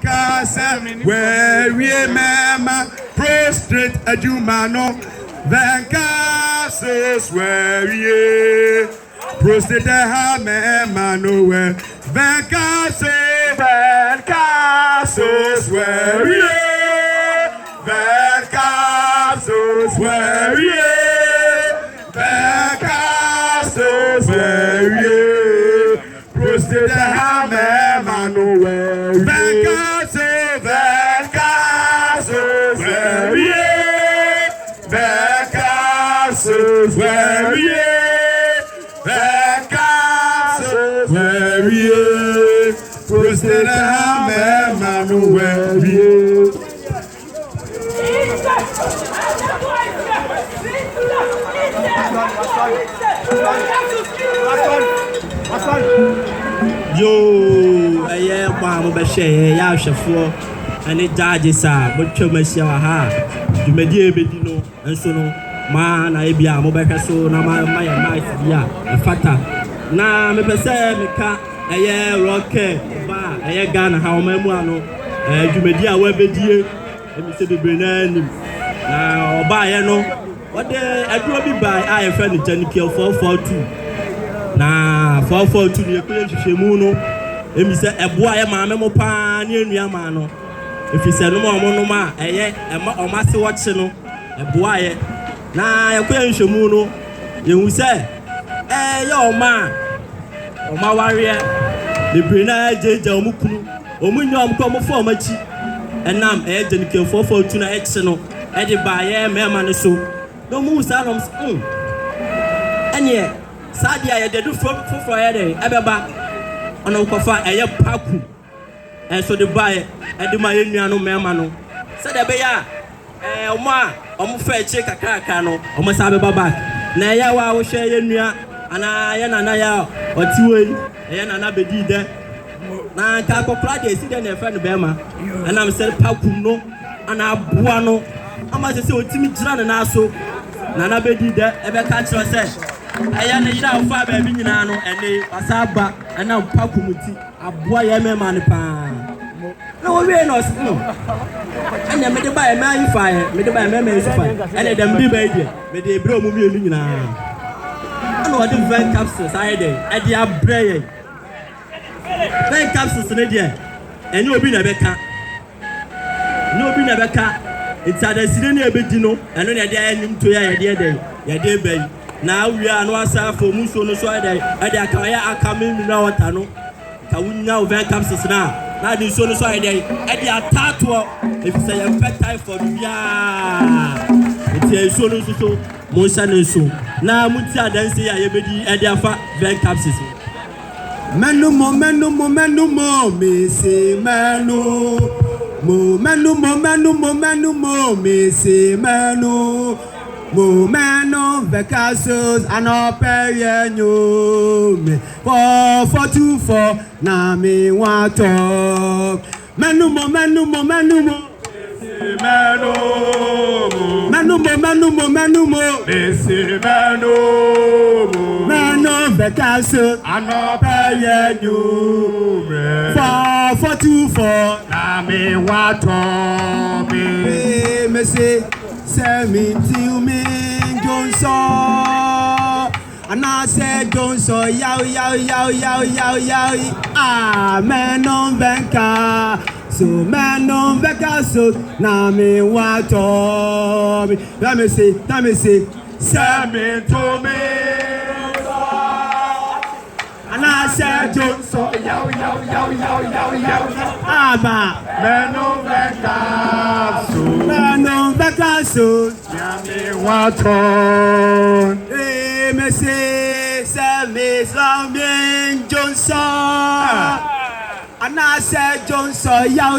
Venkasa, where we mama, prostrate a Jumano, Venkasa, where we prostrate a hammer, where Venkasa, where we Venkasa, where we Venkasa, where we prostrate a hammer, Manuel. Venkasa, where we Venkasa, where we Venkasa, where we prostrate a hammer, Manuel. Yo, aye, mama, be share, ya shafo, and it judges are, but to me, ha, you may be no, and so no, man, I be a mobile so, na my yeah, a fatter. Na me pese me ka, aye, rocket, ba, aye, gun, how my muano, you may be a webby, and me say the Brennan. Now, buy, no, what the I do be by, I friend the Jenny Kill 442. Na 442 ni ekwe hwehwemu no emi se eboa ye maame mo pa ne enua ma no efise no mo no ma eye ema omase wo che no eboa ye na ekwe hwehwemu no yehu se ye oma ware bebre na jeje omukunu omunwa omko omfo omachi enam jenike 442 na eche no e de ba ye mema ne so no mu sa no enye Sadia, you do for Friday, Ababa, on Uncofa, a paku, and so the buyer, and the Mayano Mermano. Said a bear, Oma, fair check a carcano, or Masababa back. Naya, I will share you, and I and Naya, or two, and another did there. Now, Capo Claudia, sit in a friend of Bema, and I'm said Pacuno, and I buano. I must say, Timmy John and also, Nana Bedi there, ever catch yourself. I am a young father, and Wasaba, and now Pakumuti, a boy, I am a man. No, we are not. And I made it by a man fire, made it by a man fire, and a damn baby, made a bro movie now. I know what the van capsules I did, at the upbraid. Van capsules in a day, and you'll be never cut. No, be never cut. It's at a senior bedino, and only a day to your day, your day, baby. Now we are no asa for muso no so dey e dey akaya akame na watano ka wunya over capsules na di so no so dey e dey atato if say you pet time for bia it is so no so mo sha no so na muti adanse ya yebedi e dey afa over capsules menu mo me say menu mo me say menu Momento vacations and operian you me 424 na me want talk menu mo menu vacations and operian you me 424 na me want talk me say me till me Johnson and I said Johnson yow man on Venka so man on Venka so na me want me let me say me to me and I said Johnson yow man on Venka so so me want me say me bien Johnson and I said Johnson yow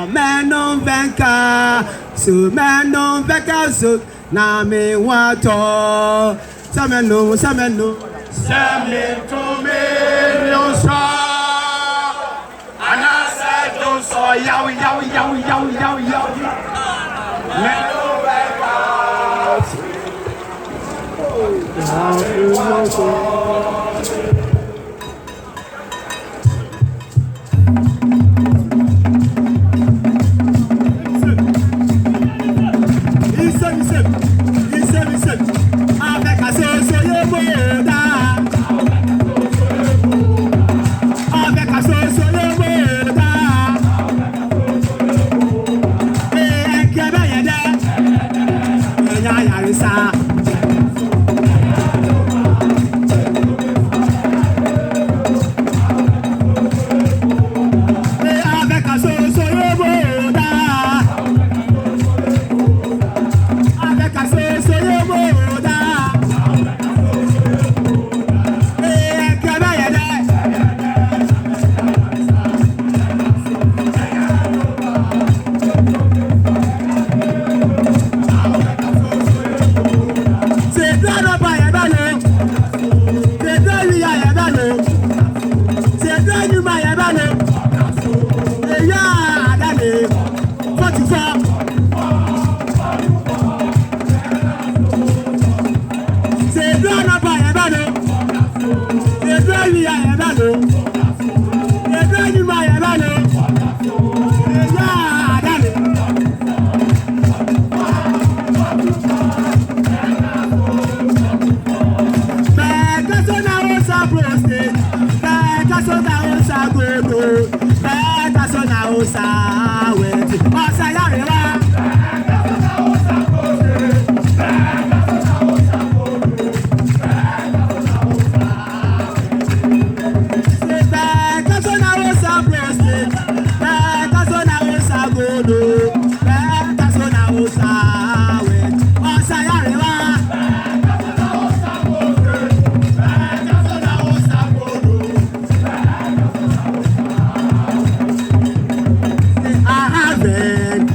man on Venka so man on Venka so na me want Samen no to me Johnson and I said Johnson yow Sagodo, Beta Sona Osa, Weti, Osayariwa. Beta Sona Osa, Prostate, Beta Sona Osa, Godo, Beta Sona Osa, Weti, Osayariwa.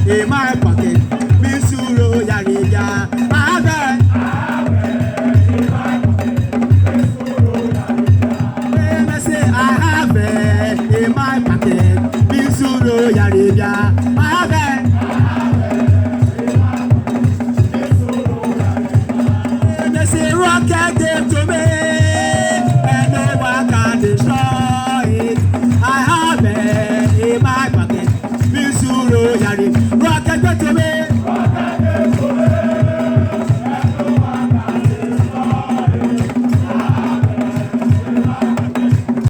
In my pocket, Misuro Yarija. I have it in my pocket, Misuro Yarija. They say rocket them to me, and no one can destroy it. I have it in my pocket, Misuro Yarija.